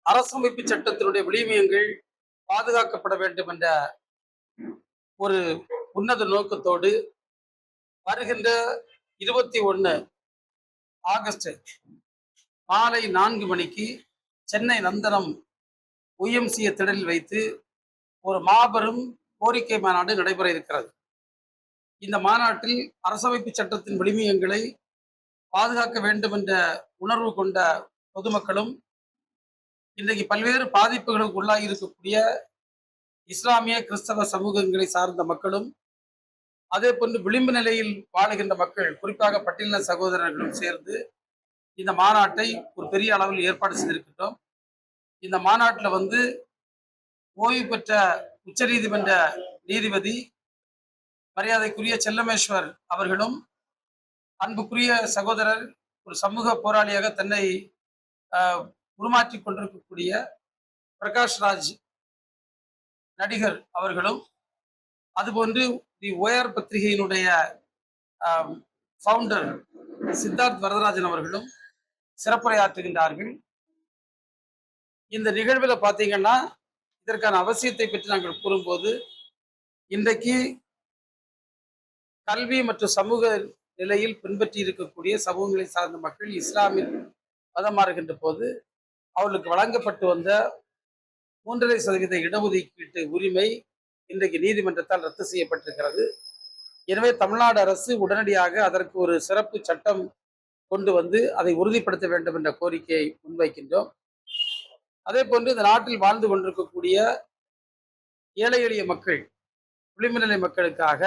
அரசமைப்பு சட்டத்தினுடைய விழுமியங்கள் பாதுகாக்கப்பட வேண்டும் என்ற ஒரு உன்னத நோக்கத்தோடு வருகின்ற 21 ஆகஸ்ட் மாலை 4 மணிக்கு சென்னை நந்தனம் ஒய்எம்சிஏ திடலில் வைத்து ஒரு மாபெரும் கோரிக்கை மாநாடு நடைபெற இருக்கிறது. இந்த மாநாட்டில் அரசமைப்பு சட்டத்தின் விழுமியங்களை பாதுகாக்க வேண்டும் என்ற உணர்வு கொண்ட பொதுமக்களும், இன்றைக்கு பல்வேறு பாதிப்புகளுக்கு உள்ளாகி இருக்கக்கூடிய இஸ்லாமிய கிறிஸ்தவ சமூகங்களை சார்ந்த மக்களும், அதே போன்று விளிம்பு நிலையில் வாழுகின்ற மக்கள், குறிப்பாக பட்டியலின சகோதரர்களும் சேர்ந்து இந்த மாநாட்டை ஒரு பெரிய அளவில் ஏற்பாடு செய்திருக்கின்றோம். இந்த மாநாட்டில் ஓய்வு பெற்ற உச்சநீதிமன்ற நீதிபதி மரியாதைக்குரிய செல்லமேஸ்வர் அவர்களும், அன்புக்குரிய சகோதரர் ஒரு சமூக போராளியாக தன்னை உருமாற்றிக் கொண்டிருக்கக்கூடிய பிரகாஷ் ராஜ் நடிகர் அவர்களும், அதுபோன்று தி ஓஆர் பத்திரிகையினுடைய ஃபவுண்டர் சித்தார்த் வரதராஜன் அவர்களும் சிறப்புரையாற்றுகின்றார்கள். இந்த நிகழ்வில் பார்த்தீங்கன்னா, இதற்கான அவசியத்தை பற்றி நாங்கள் கூறும்போது, இன்றைக்கு கல்வி மற்றும் சமூக நிலையில் பின்பற்றி இருக்கக்கூடிய சமூகங்களை சார்ந்த மக்கள் இஸ்லாமில் மதம் மாறுகின்ற போது அவர்களுக்கு வழங்கப்பட்டு வந்த 3.5% இடஒதுக்கீட்டு உரிமை இன்றைக்கு நீதிமன்றத்தால் ரத்து செய்யப்பட்டிருக்கிறது. எனவே தமிழ்நாடு அரசு உடனடியாக அதற்கு ஒரு சிறப்பு சட்டம் கொண்டு வந்து அதை உறுதிப்படுத்த வேண்டும் என்ற கோரிக்கையை முன்வைக்கின்றோம். அதே போன்று இந்த நாட்டில் வாழ்ந்து கொண்டிருக்கக்கூடிய ஏழை எளிய மக்கள், விளிம்பு நிலை மக்களுக்காக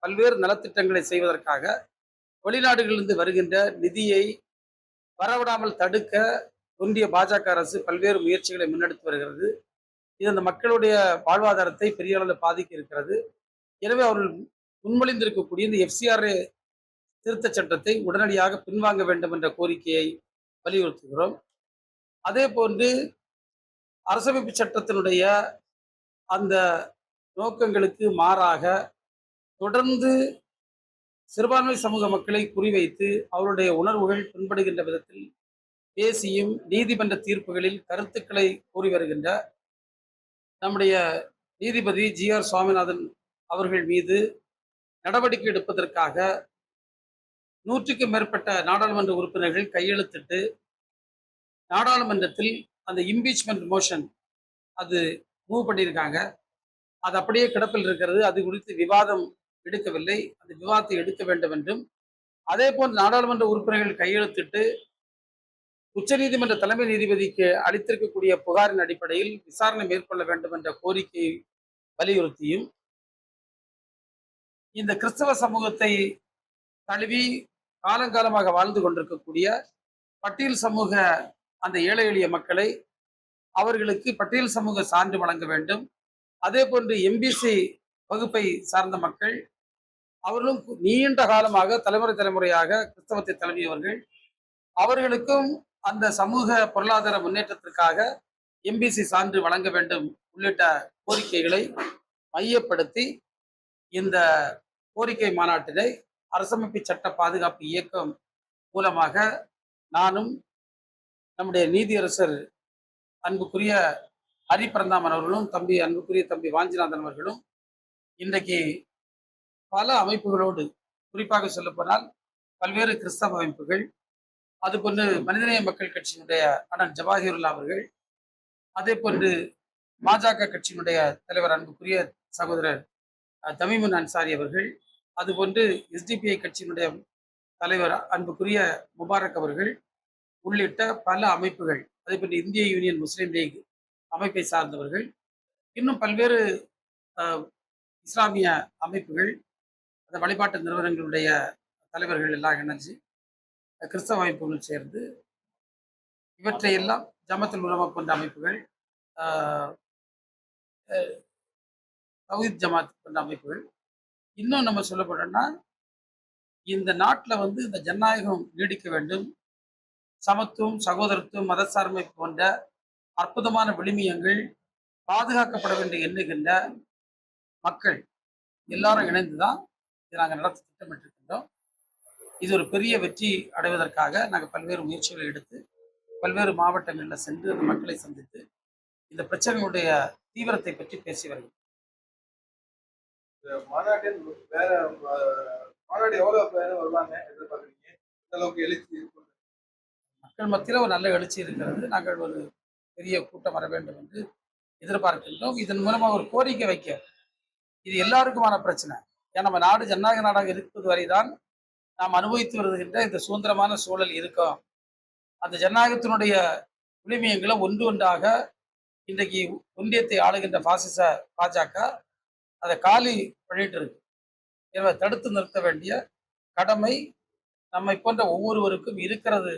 பல்வேறு நலத்திட்டங்களை செய்வதற்காக வெளிநாடுகளிலிருந்து வருகின்ற நிதியை வரவிடாமல் தடுக்க ஒன்றிய பாஜக அரசு பல்வேறு முயற்சிகளை முன்னெடுத்து வருகிறது. இது அந்த மக்களுடைய வாழ்வாதாரத்தை பெரிய அளவில் பாதிக்க இருக்கிறது. எனவே அவர்கள் முன்மொழிந்திருக்கக்கூடிய இந்த எஃப்சிஆர்ஏ திருத்த சட்டத்தை உடனடியாக பின்வாங்க வேண்டும் என்ற கோரிக்கையை வலியுறுத்துகிறோம். அதே போன்று அரசமைப்பு சட்டத்தினுடைய அந்த நோக்கங்களுக்கு மாறாக தொடர்ந்து சிறுபான்மை சமூக மக்களை குறிவைத்து அவருடைய உணர்வுகள் பின்படுகின்ற விதத்தில் பேசியும் நீதிமன்ற தீர்ப்புகளில் கருத்துக்களை கூறி வருகின்ற நம்முடைய நீதிபதி GR சுவாமிநாதன் அவர்கள் மீது நடவடிக்கை எடுப்பதற்காக 100க்கும் மேற்பட்ட நாடாளுமன்ற உறுப்பினர்கள் கையெழுத்திட்டு நாடாளுமன்றத்தில் அந்த இம்பீச்மெண்ட் மோஷன் அது மூவ் பண்ணியிருக்காங்க. அது அப்படியே கிடப்பில் இருக்கிறது. அது குறித்து விவாதம் எடுக்கவில்லை. அந்த விவாதத்தை எடுக்க வேண்டும் என்றும், அதே போன்று நாடாளுமன்ற உறுப்பினர்கள் கையெழுத்திட்டு உச்சநீதிமன்ற தலைமை நீதிபதிக்கு அளித்திருக்கக்கூடிய புகாரின் அடிப்படையில் விசாரணை மேற்கொள்ள வேண்டும் என்ற கோரிக்கையை வலியுறுத்தியும், இந்த கிறிஸ்தவ சமூகத்தை தழுவி காலங்காலமாக வாழ்ந்து கொண்டிருக்கக்கூடிய பட்டியல் சமூக அந்த ஏழை எளிய மக்களை அவர்களுக்கு பட்டியல் சமூக சான்று வழங்க வேண்டும். அதே போன்று எம்பிசி வகுப்பை சார்ந்த மக்கள், அவர்களும் நீண்ட காலமாக தலைமுறையாக கிறிஸ்தவத்தை தழுவியவர்கள், அவர்களுக்கும் அந்த சமூக பொருளாதார முன்னேற்றத்திற்காக எம்பிசி சான்று வழங்க வேண்டும் உள்ளிட்ட கோரிக்கைகளை மையப்படுத்தி இந்த கோரிக்கை மாநாட்டினை அரசமைப்பு சட்ட பாதுகாப்பு இயக்கம் மூலமாக நானும் நம்முடைய நீதியரசர் அன்புக்குரிய ஹரிபிரந்தாமன் அவர்களும் அன்புக்குரிய தம்பி வாஞ்சிநாதன் அவர்களும் இன்றைக்கு பல அமைப்புகளோடு, குறிப்பாக சொல்லப்போனால் பல்வேறு கிறிஸ்தவ அமைப்புகள், அதுபோன்று மனிதநேய மக்கள் கட்சியினுடைய அண்ணன் ஜவாஹிருல்லா அவர்கள், அதே போன்று பாஜக கட்சியினுடைய தலைவர் அன்புக்குரிய சகோதரர் தமீமுன் அன்சாரி அவர்கள், அதுபோன்று SDPI கட்சியினுடைய தலைவர் அன்புக்குரிய முபாரக் அவர்கள் உள்ளிட்ட பல அமைப்புகள், அதே போன்று இந்திய யூனியன் முஸ்லீம் லீக் அமைப்பை சார்ந்தவர்கள், இன்னும் பல்வேறு இஸ்லாமிய அமைப்புகள், அந்த வழிபாட்டு நிறுவனங்களுடைய தலைவர்கள் எல்லாம் இணைஞ்சு கிறிஸ்தவ அமைப்புகள் சேர்ந்து இவற்றையெல்லாம் ஜமாத்துல் உலமா போன்ற அமைப்புகள், தௌஹீத் ஜமாத் போன்ற அமைப்புகள், இன்னும் நம்ம சொல்ல போனோம்னா இந்த நாட்டில் இந்த ஜனநாயகம் நீடிக்க வேண்டும், சமத்துவம், சகோதரத்துவம், மதசார்மை போன்ற அற்புதமான விழுமியங்கள் பாதுகாக்கப்பட வேண்டும் எண்ணுகின்ற மக்கள் எல்லாரும் இணைந்துதான் இதை நாங்கள் நடத்த திட்டமிட்டிருக்கின்றோம். இது ஒரு பெரிய வெற்றி அடைவதற்காக நாங்கள் பல்வேறு முயற்சிகளை எடுத்து பல்வேறு மாவட்டங்களில் சென்று அந்த மக்களை சந்தித்து இந்த பிரச்சனைகளுடைய தீவிரத்தை பற்றி பேசி வருகிறோம். இந்த மாநாட்டின் வேற மாநாடு எவ்வளவு பேர் வருவாங்க எதிர்பார்க்குறீங்க? எந்த அளவுக்கு எழுச்சி இருக்கும்? மக்கள் மத்தியில் ஒரு நல்ல எழுச்சி இருக்கிறது. நாங்கள் ஒரு பெரிய கூட்டம் வர வேண்டும் என்று எதிர்பார்க்கின்றோம். இதன் மூலமாக ஒரு கோரிக்கை வைக்க, இது எல்லாருக்குமான பிரச்சனை. ஏன் நம்ம நாடு ஜனநாயக நாடாக இருப்பது வரைதான் நாம் அனுபவித்து வருகின்ற இந்த சுதந்திரமான சூழல் இருக்கும். அந்த ஜனநாயகத்தினுடைய விழுமியங்களை ஒன்று ஒன்றாக இன்றைக்கு ஒன்றியத்தை ஆளுகின்ற பாசிச பாஜக அதை காலி பண்ணிட்டு இருக்கு. எனவே தடுத்து நிறுத்த வேண்டிய கடமை நம்மை போன்ற ஒவ்வொருவருக்கும் இருக்கிறது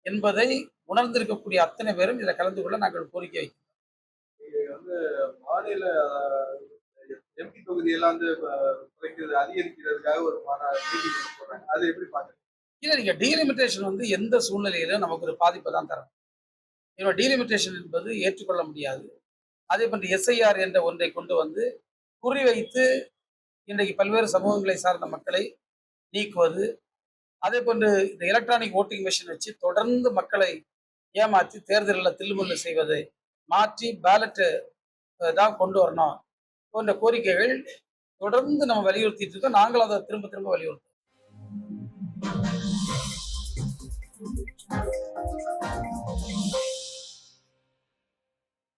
என்பதை உணர்ந்திருக்கக்கூடிய அத்தனை பேரும் இதில் கலந்து கொள்ள நாங்கள் கோரிக்கை வைக்கிறோம். நீங்க வந்து மாநில எம்பி தொகுதியெல்லாம் வந்து குறைக்கிறது அதிகரிக்கிறதுக்காக ஒரு மாநாடு மீட்டிங் போடுறாங்க. அது எப்படி பாக்குறீங்க? இல்லை, நீங்கள் டீலிமிட்டேஷன் வந்து எந்த சூழ்நிலையிலும் நமக்கு ஒரு பாதிப்பை தான் தரும். எனவே டீலிமிட்டேஷன் என்பது ஏற்றுக்கொள்ள முடியாது. அதே போன்று எஸ்ஐஆர் என்ற ஒன்றை கொண்டு வந்து குறிவைத்து இன்றைக்கு பல்வேறு சமூகங்களை சார்ந்த மக்களை நீக்குவது, அதே போன்று இந்த எலக்ட்ரானிக் ஓட்டிங் மிஷின் வச்சு தொடர்ந்து மக்களை ஏமாற்றி தேர்தலில் தில்லுமுல்லு செய்வதை மாற்றி பேலட்டு தான் கொண்டு வரணும் போன்ற கோரிக்கைகள் தொடர்ந்து நம்ம வலியுறுத்திட்டு இருக்கோம். நாங்கள் அதை திரும்ப திரும்ப வலியுறுத்தோம்.